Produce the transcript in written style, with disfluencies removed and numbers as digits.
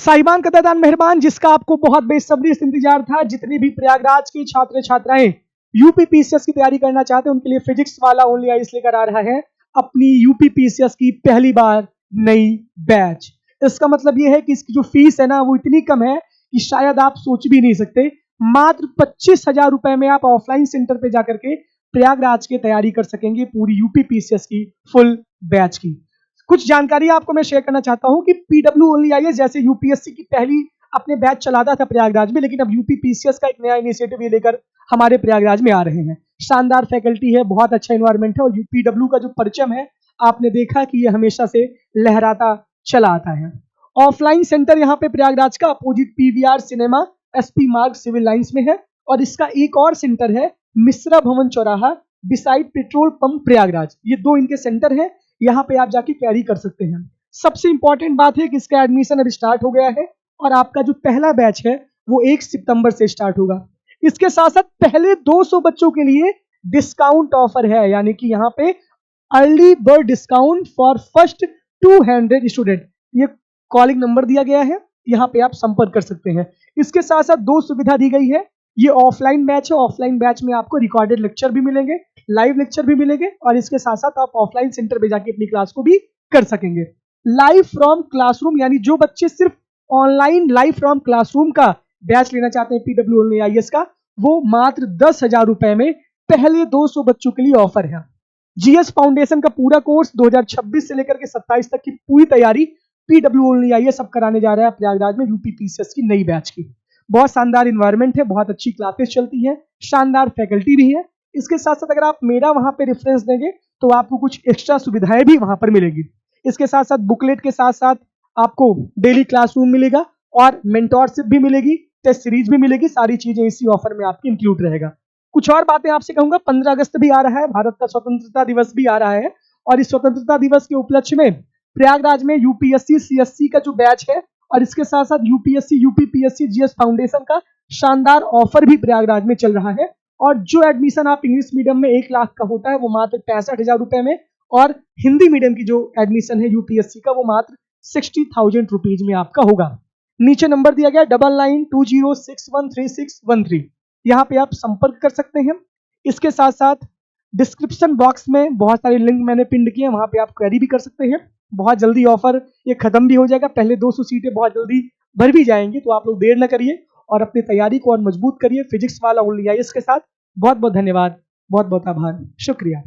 साहिबान कदरदान मेहरबान, जिसका आपको बहुत बेसब्री से इंतजार था, जितने भी प्रयागराज के छात्र छात्राएं यूपीपीसीएस की तैयारी करना चाहते हैं उनके लिए फिजिक्स वाला ओनली आईएएस लेकर आ रहा है अपनी यूपीपीसीएस की पहली बार नई बैच। इसका मतलब यह है कि इसकी जो फीस है ना वो इतनी कम है कि शायद आप सोच भी नहीं सकते। मात्र 25,000 रुपए में आप ऑफलाइन सेंटर पे जाकर के प्रयागराज की तैयारी कर सकेंगे पूरी यूपीपीसीएस की फुल बैच की। कुछ जानकारी आपको मैं शेयर करना चाहता हूं कि पीडब्ल्यू ओनली आईएएस जैसे यूपीएससी की पहली अपने बैच चलाता था प्रयागराज में, लेकिन अब यूपीपीसीएस का एक नया इनिशिएटिव ये लेकर हमारे प्रयागराज में आ रहे हैं। शानदार फैकल्टी है, बहुत अच्छा एनवायरमेंट है और यूपीडब्ल्यू का जो परचम है आपने देखा कि ये हमेशा से लहराता चला आता है। ऑफलाइन सेंटर यहाँ पे प्रयागराज का अपोजिट पीवीआर सिनेमा एसपी मार्ग सिविल लाइंस में है और इसका एक और सेंटर है मिश्रा भवन चौराहा बिसाइड पेट्रोल पंप प्रयागराज। ये दो इनके सेंटर है, यहाँ पे आप जाके तैयारी कर सकते हैं। सबसे इंपॉर्टेंट बात है कि इसका एडमिशन अब स्टार्ट हो गया है और आपका जो पहला बैच है वो 1 सितंबर से स्टार्ट होगा। इसके साथ साथ पहले 200 बच्चों के लिए डिस्काउंट ऑफर है, यानी कि यहाँ पे early bird discount for first 200 student. ये कॉलिंग नंबर दिया गया है, यहाँ पे आप संपर्क कर सकते हैं। इसके साथ साथ 2 सुविधा दी गई है। ये ऑफलाइन बैच है, ऑफलाइन बैच में आपको रिकॉर्डेड लेक्चर भी मिलेंगे, लाइव लेक्चर भी मिलेंगे और इसके साथ साथ आप ऑफलाइन सेंटर पे जाके अपनी क्लास को भी कर सकेंगे। लाइव फ्रॉम क्लासरूम, यानी जो बच्चे सिर्फ ऑनलाइन लाइव फ्रॉम क्लासरूम का बैच लेना चाहते हैं पीडब्ल्यू ओनली आईएएस का, वो मात्र 10,000 रुपए में पहले 200 बच्चों के लिए ऑफर है। जीएस फाउंडेशन का पूरा कोर्स 2026 से लेकर के 27 तक की पूरी तैयारी पीडब्ल्यू ओनली आईएएस अब कराने जा रहा है प्रयागराज में यूपीपीसीएस की नई बैच की। बहुत शानदार इन्वायरमेंट है, बहुत अच्छी क्लासेस चलती है, शानदार फैकल्टी भी है। इसके साथ साथ अगर आप मेरा वहां पे रेफरेंस देंगे तो आपको कुछ एक्स्ट्रा सुविधाएं भी वहां पर मिलेगी। इसके साथ साथ बुकलेट के साथ साथ आपको डेली क्लासरूम मिलेगा और मेंटोरशिप भी मिलेगी, टेस्ट सीरीज भी मिलेगी। सारी चीजें इसी ऑफर में आपकी इंक्लूड रहेगा। कुछ और बातें आपसे कहूंगा, 15 अगस्त भी आ रहा है, भारत का स्वतंत्रता दिवस भी आ रहा है और इस स्वतंत्रता दिवस के उपलक्ष्य में प्रयागराज में यूपीएससी सीएससी का जो बैच है और इसके साथ साथ यूपीएससी यूपीपीएससी जीएस फाउंडेशन का शानदार ऑफर भी प्रयागराज में चल रहा है। और जो एडमिशन आप इंग्लिश मीडियम में 1 लाख का होता है वो मात्र 65,000 रुपए में, और हिंदी मीडियम की जो एडमिशन है यूपीएससी का वो मात्र 60,000 रुपीज में आपका होगा। नीचे नंबर दिया गया 9920613613, यहाँ पे आप संपर्क कर सकते हैं। इसके साथ साथ डिस्क्रिप्शन बॉक्स में बहुत सारे लिंक मैंने पिंड किए, वहां पे आप क्वेरी भी कर सकते हैं। बहुत जल्दी ऑफर ये खत्म भी हो जाएगा, पहले 200 सीटें बहुत जल्दी भर भी जाएंगी, तो आप लोग देर न करिए और अपनी तैयारी को और मजबूत करिए फिजिक्स वाला ओनली आईएएस के साथ। बहुत बहुत धन्यवाद, बहुत बहुत आभार, शुक्रिया।